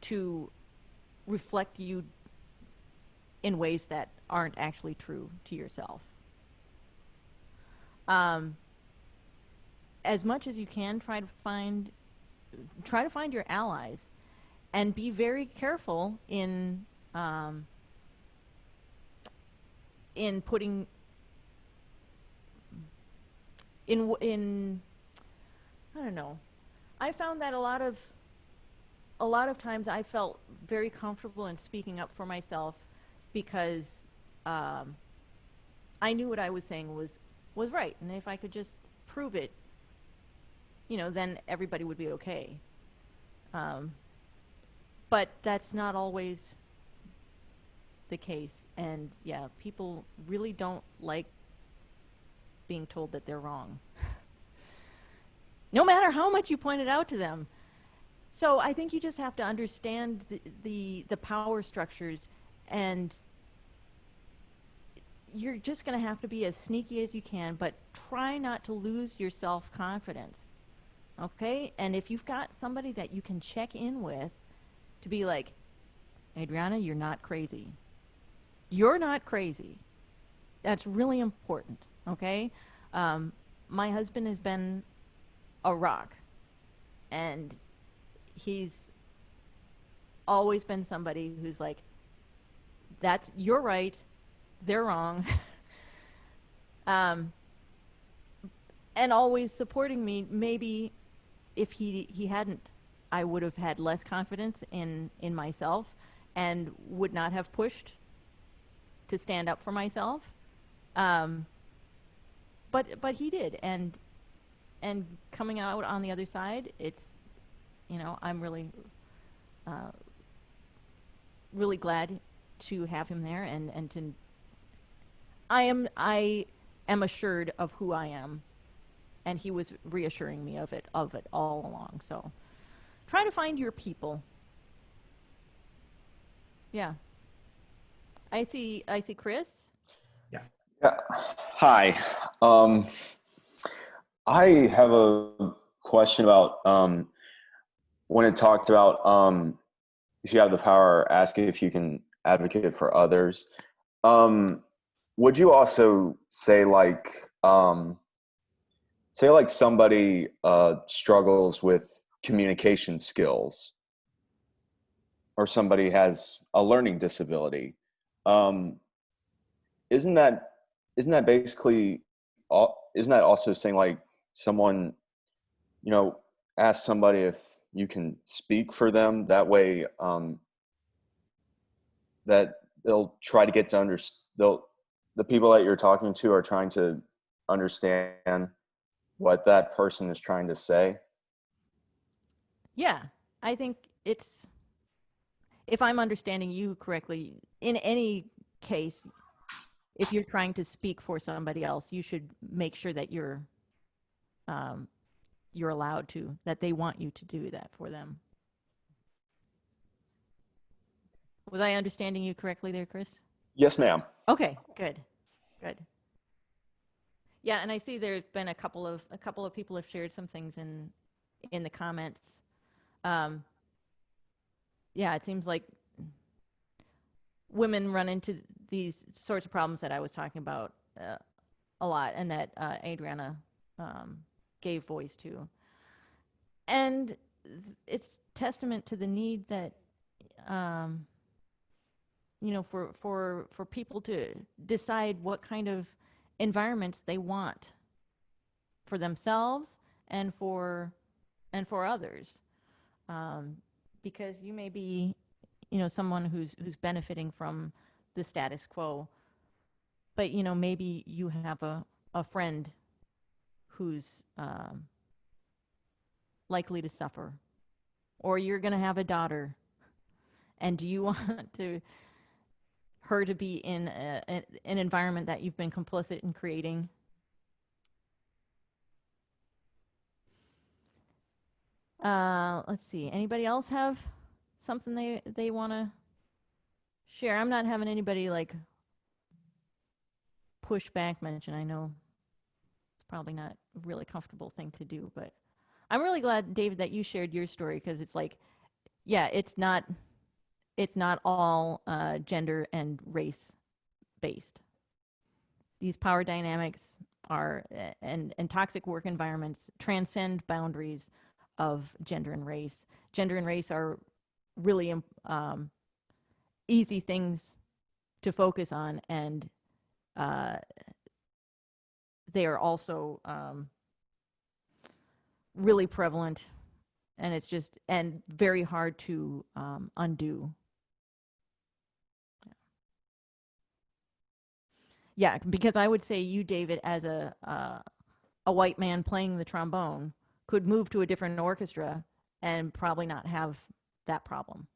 to reflect you in ways that aren't actually true to yourself. As much as you can, try to find your allies, and be very careful in putting in I don't know. I found that a lot of times I felt very comfortable in speaking up for myself because I knew what I was saying was right, and if I could just prove it, then everybody would be okay. But that's not always the case, and yeah, people really don't like being told that they're wrong, no matter how much you point it out to them. So I think you just have to understand the power structures, and you're just going to have to be as sneaky as you can, but try not to lose your self-confidence, okay? And if you've got somebody that you can check in with, to be like, Adriana, you're not crazy. You're not crazy. That's really important, okay? My husband has been a rock, and he's always been somebody who's like, you're right, they're wrong. And always supporting me. Maybe if he hadn't I would have had less confidence in myself and would not have pushed to stand up for myself. But he did, and coming out on the other side, it's, you know, I'm really really glad to have him there, and to I am assured of who I am, and he was reassuring me of it all along. So try to find your people. Yeah. I see Chris. Yeah. Yeah. Hi. I have a question about when it talked about if you have the power, ask if you can advocate for others. Would you also say somebody struggles with communication skills, or somebody has a learning disability? Isn't that basically, isn't that also saying like someone, you know, ask somebody if you can speak for them, that way that they'll try to get to understand, the people that you're talking to are trying to understand what that person is trying to say? Yeah, I think it's, if I'm understanding you correctly, in any case, if you're trying to speak for somebody else, you should make sure that you're allowed to, that they want you to do that for them. Was I understanding you correctly there, Chris? Yes, ma'am. Okay, good. Yeah, and I see there's been a couple of people have shared some things in the comments. Yeah, it seems like women run into these sorts of problems that I was talking about a lot, and that Adriana gave voice to. And it's testament to the need that, you know, for people to decide what kind of environments they want for themselves and for others, because you may be, you know, someone who's benefiting from the status quo, but, you know, maybe you have a friend who's likely to suffer, or you're going to have a daughter, and do you want her to be in an environment that you've been complicit in creating? Let's see. Anybody else have something they want to share? I'm not having anybody like push back mention. I know it's probably not a really comfortable thing to do, but I'm really glad, David, that you shared your story, because it's like, yeah, it's not all gender and race based. These power dynamics are and toxic work environments transcend boundaries of gender and race. Gender and race are really easy things to focus on, and they are also really prevalent, and it's just, and very hard to undo. Yeah, because I would say you, David, as a white man playing the trombone, could move to a different orchestra and probably not have that problem.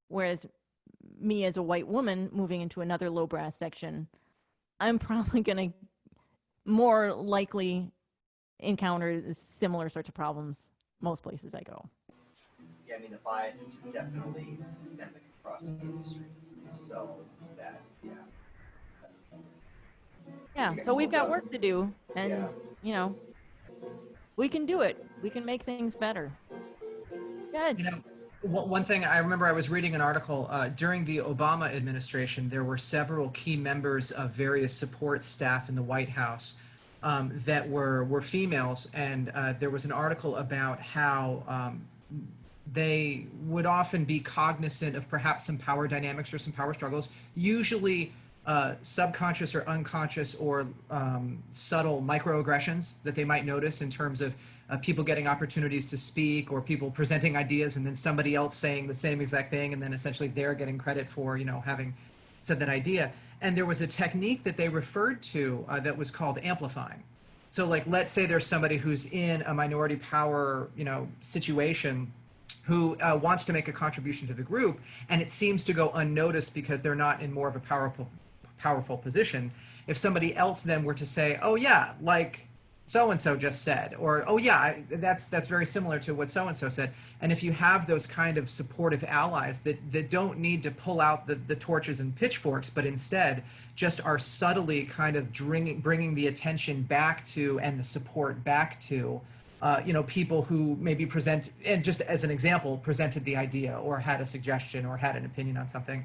Whereas me as a white woman moving into another low brass section, I'm probably going to more likely encounter similar sorts of problems most places I go. Yeah, I mean, the biases are definitely systemic across the industry. So that, yeah. Yeah, so we've got work to do, and, yeah. you know, we can do it. We can make things better. Good. You know, one thing I remember, I was reading an article during the Obama administration. There were several key members of various support staff in the White House that were females, and there was an article about how they would often be cognizant of perhaps some power dynamics or some power struggles, usually subconscious or unconscious or subtle microaggressions that they might notice in terms of people getting opportunities to speak, or people presenting ideas and then somebody else saying the same exact thing, and then essentially they're getting credit for, you know, having said that idea. And there was a technique that they referred to that was called amplifying. So like, let's say there's somebody who's in a minority power, you know, situation, who wants to make a contribution to the group, and it seems to go unnoticed because they're not in more of a powerful position. If somebody else then were to say, oh yeah, like so-and-so just said, or oh yeah, that's very similar to what so-and-so said. And if you have those kind of supportive allies that don't need to pull out the torches and pitchforks, but instead just are subtly kind of bringing the attention back to and the support back to, you know, people who maybe present, and just as an example, presented the idea or had a suggestion or had an opinion on something,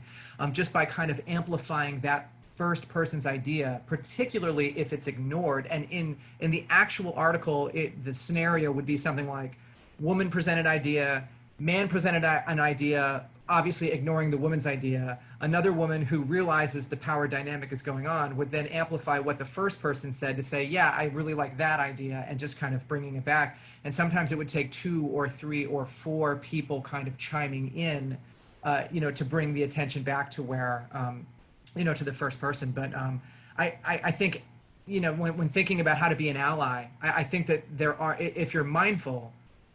just by kind of amplifying that first person's idea, particularly if it's ignored. And in the actual article, the scenario would be something like, woman presented idea, man presented an idea, obviously ignoring the woman's idea. Another woman who realizes the power dynamic is going on would then amplify what the first person said to say, yeah, I really like that idea, and just kind of bringing it back. And sometimes it would take 2 or 3 or 4 people kind of chiming in, you know, to bring the attention back to where, you know, to the first person. But I think, you know, when thinking about how to be an ally, I think that there are, if you're mindful,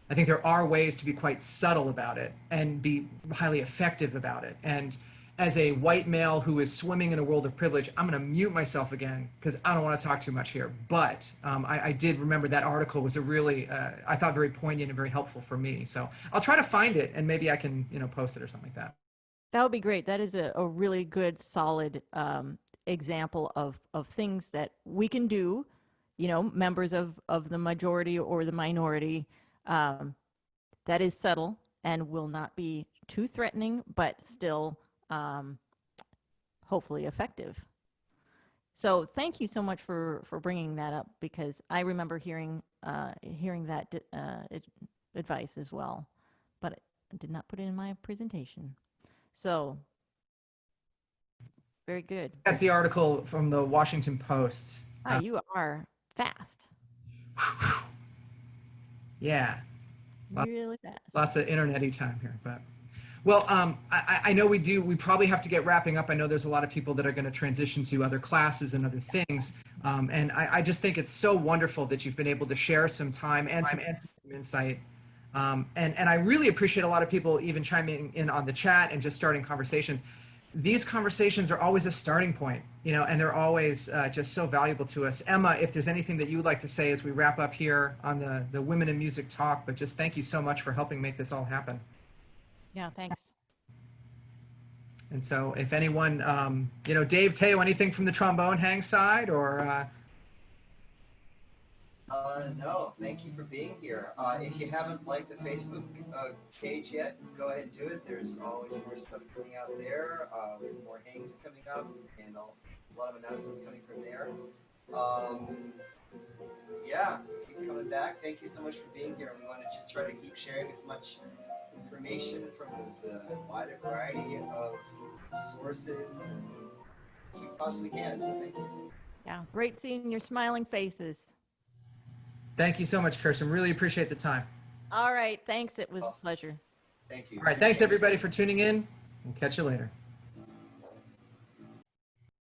I think there are ways to be quite subtle about it and be highly effective about it. And as a white male who is swimming in a world of privilege, I'm going to mute myself again because I don't want to talk too much here. But I did remember that article was a really, I thought, very poignant and very helpful for me. So I'll try to find it, and maybe I can, you know, post it or something like that. That would be great. That is a really good, solid example of things that we can do, you know, members of the majority or the minority, that is subtle and will not be too threatening, but still hopefully effective. So thank you so much for bringing that up, because I remember hearing that advice as well, but I did not put it in my presentation. So, very good. That's the article from the Washington Post. You are fast. Yeah. Really fast. Lots of internet-y time here, but. Well, I know we probably have to get wrapping up. I know there's a lot of people that are going to transition to other classes and other things. And I just think it's so wonderful that you've been able to share some time and some insight. And I really appreciate a lot of people even chiming in on the chat and just starting conversations. These conversations are always a starting point, you know, and they're always just so valuable to us. Emma, if there's anything that you would like to say as we wrap up here on the Women in Music Talk, but just thank you so much for helping make this all happen. Yeah, thanks. And so if anyone, you know, Dave, Teo, anything from the trombone hang side, or? No, thank you for being here. If you haven't liked the Facebook page yet, go ahead and do it. There's always more stuff coming out there. We have more hangs coming up, and a lot of announcements coming from there. Yeah, keep coming back. Thank you so much for being here. We want to just try to keep sharing as much information from as wide a variety of sources as we possibly can. So thank you. Yeah, great seeing your smiling faces. Thank you so much, Kirsten. Really appreciate the time. All right, thanks. It was Awesome. a pleasure. Thank you. All right, thanks everybody for tuning in. We'll catch you later.